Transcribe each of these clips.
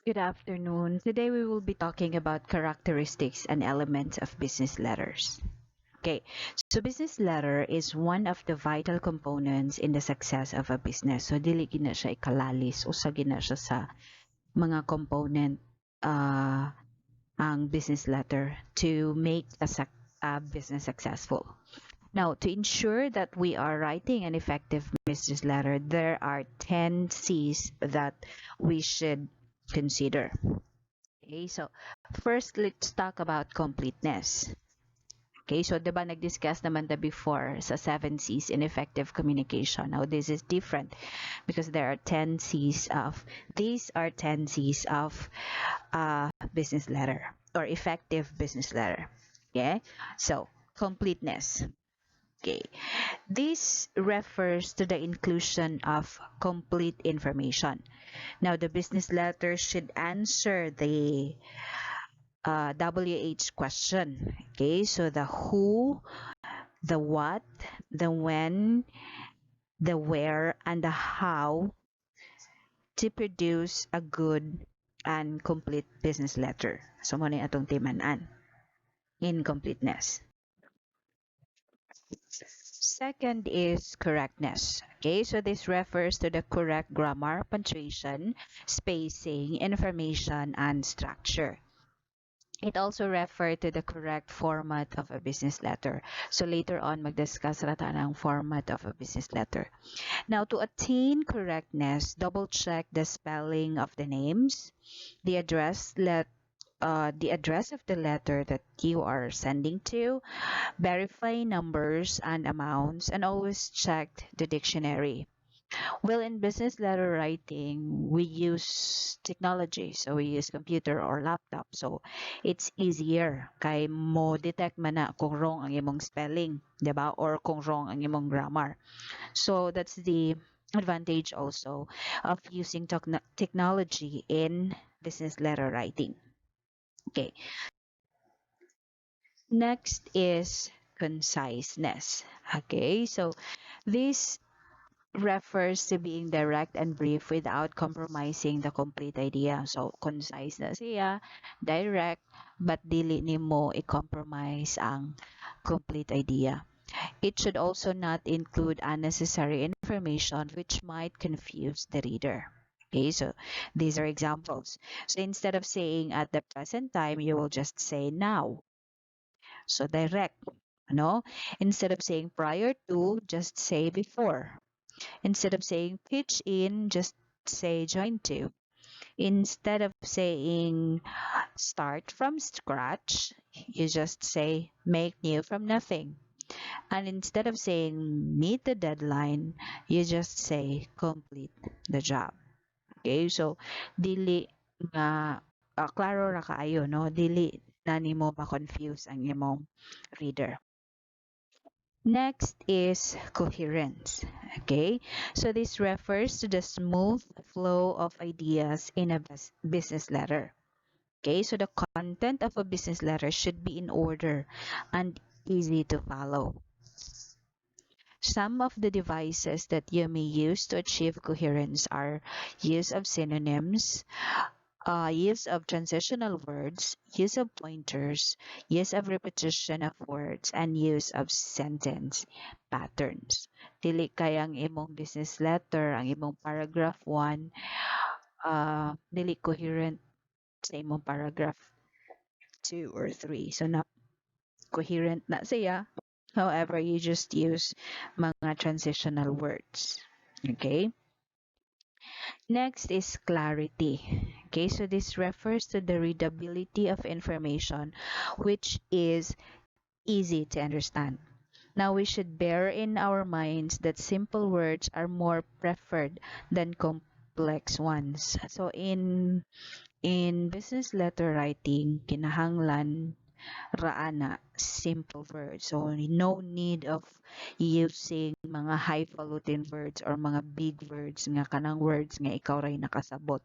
Good afternoon. Today we will be talking about characteristics and elements of business letters. Okay, so business letter is one of the vital components in the success of a business. So dili gina siya ikalalis o sa gina siya sa mga component uh, ang business letter to make a business successful. Now, to ensure that we are writing an effective business letter, there are 10 C's that we should consider. Okay, so first let's talk about completeness. Okay, so diba nag-discuss naman before sa 7 C's in effective communication. Now this is different because there are 10 C's of, these are 10 C's of business letter or effective business letter. Okay, so completeness. Okay, this refers to the inclusion of complete information. Now, the business letter should answer the WH question. Okay, so the who, the what, the when, the where, and the how to produce a good and complete business letter. So, mo na atong timanan. Incompleteness. Second is correctness. Okay, so this refers to the correct grammar, punctuation, spacing, information, and structure. It also refers to the correct format of a business letter. So later on, mag-discuss rata ng format of a business letter. Now, to attain correctness, double-check the spelling of the names, the address, the address of the letter that you are sending to, verify numbers and amounts, and always check the dictionary. Well, in business letter writing, we use technology. So we use computer or laptop. So it's easier kay mo detect man na kung wrong ang imong spelling, 'di ba? Or kung wrong ang imong grammar. So that's the advantage also of using technology in business letter writing. Okay. Next is conciseness. Okay, so this refers to being direct and brief without compromising the complete idea. So, concise na siya, direct, but dili nimo i-compromise ang complete idea. It should also not include unnecessary information which might confuse the reader. Okay, so these are examples. So instead of saying at the present time, you will just say now. So direct, no? Instead of saying prior to, just say before. Instead of saying pitch in, just say join to. Instead of saying start from scratch, you just say make new from nothing. And instead of saying meet the deadline, you just say complete the job. Okay, so dili nga klaro ra kaayo, no? Dili na nimo ma-confuse ang imong reader. Next is coherence. Okay, so this refers to the smooth flow of ideas in a business letter. Okay, so the content of a business letter should be in order and easy to follow. Some of the devices that you may use to achieve coherence are use of synonyms, use of transitional words, use of pointers, use of repetition of words, and use of sentence patterns. Dili kay ang imong business letter, ang imong paragraph 1, dili coherent sa imong paragraph 2 or 3. So, na coherent na siya. However, you just use mga transitional words. Okay? Next is clarity. Okay, so this refers to the readability of information, which is easy to understand. Now, we should bear in our minds that simple words are more preferred than complex ones. So, in business letter writing, kinahanglan raana simple words. So no need of using mga highfalutin words or mga big words nga kanang words nga ikaw ray nakasabot.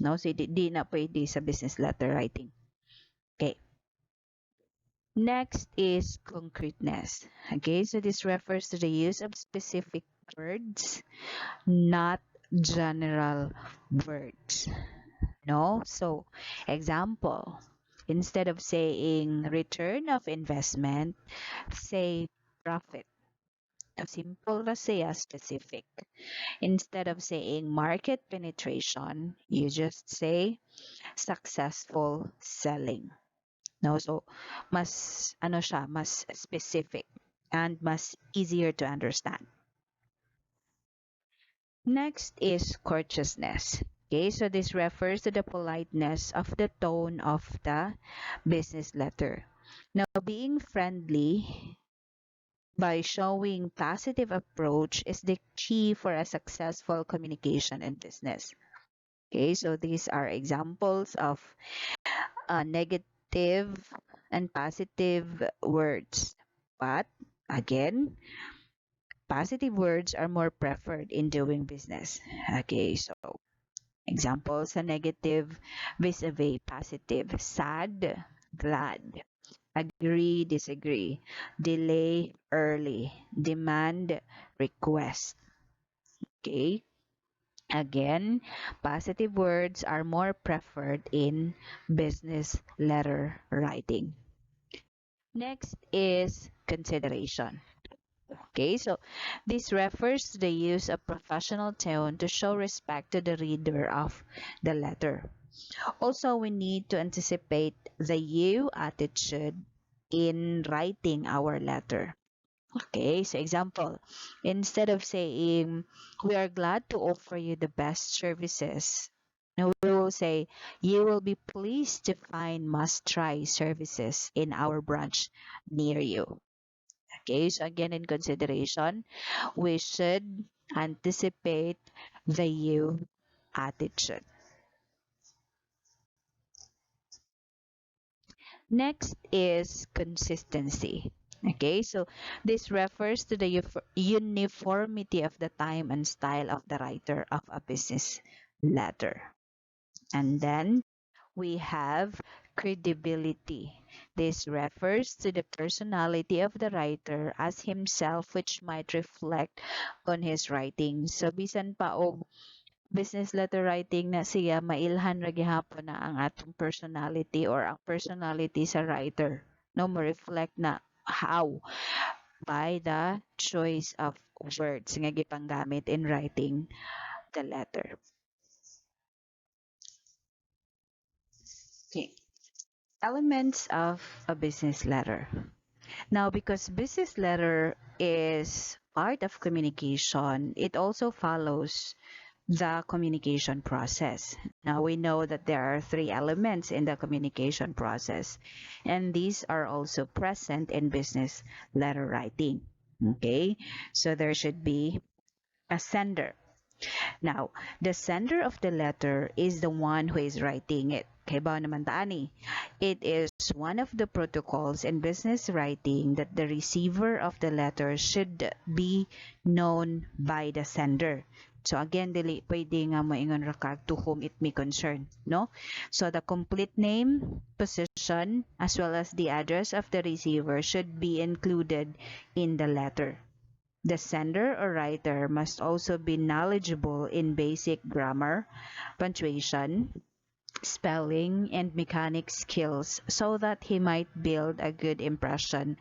No, so di na pwede sa business letter writing. Okay. Next is concreteness. Okay, so this refers to the use of specific words, not general words. No? So, example, instead of saying return of investment, say profit. Simple na siya, specific. Instead of saying market penetration, you just say successful selling. No, so mas ano siya, mas specific and mas easier to understand. Next is courteousness. Okay, so this refers to the politeness of the tone of the business letter. Now, being friendly by showing positive approach is the key for a successful communication in business. Okay, so these are examples of negative and positive words. But again, positive words are more preferred in doing business. Okay, so examples sa negative vis-a-vis positive: sad, glad; agree, disagree; delay, early; demand, request. Okay, again, positive words are more preferred in business letter writing. Next is consideration. Okay, so this refers to the use of professional tone to show respect to the reader of the letter. Also, we need to anticipate the you attitude in writing our letter. Okay, so example, instead of saying, we are glad to offer you the best services, now we will say, you will be pleased to find must-try services in our branch near you. Okay, so again, in consideration, we should anticipate the you attitude. Next is consistency. Okay, so this refers to the uniformity of the time and style of the writer of a business letter. And then we have credibility. This refers to the personality of the writer as himself, which might reflect on his writing. So bisan pa og business letter writing na siya, mailhan ra gihapon na ang atong personality or ang personality sa writer. No, mo reflect na how by the choice of words nga gipanggamit in writing the letter. Okay. Elements of a business letter. Now, because business letter is part of communication, it also follows the communication process. Now, we know that there are three elements in the communication process, and these are also present in business letter writing. Okay, so there should be a sender. Now, the sender of the letter is the one who is writing it. Kaya ba naman taani? It is one of the protocols in business writing that the receiver of the letter should be known by the sender. So again, dili pwede nga moingon ra kag to whom it may concern, no? So the complete name, position, as well as the address of the receiver should be included in the letter. The sender or writer must also be knowledgeable in basic grammar, punctuation, spelling, and mechanic skills so that he might build a good impression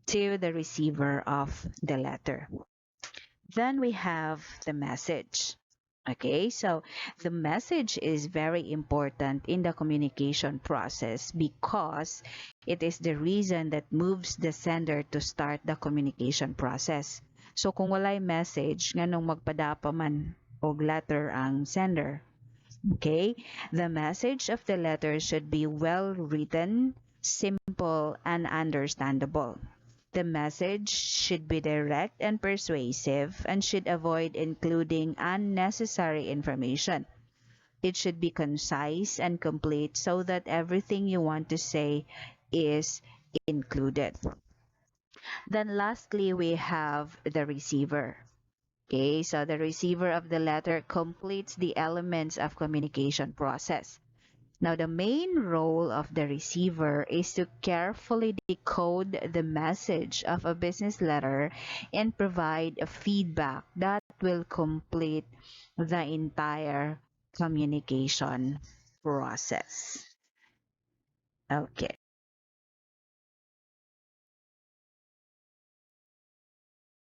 to the receiver of the letter. Then we have the message. Okay, so the message is very important in the communication process because it is the reason that moves the sender to start the communication process. So kung walay message, nganong magpadapa man og letter ang sender. Okay, the message of the letter should be well written, simple, and understandable. The message should be direct and persuasive and should avoid including unnecessary information. It should be concise and complete so that everything you want to say is included. Then lastly, we have the receiver. Okay, so the receiver of the letter completes the elements of communication process. Now, the main role of the receiver is to carefully decode the message of a business letter and provide a feedback that will complete the entire communication process. Okay.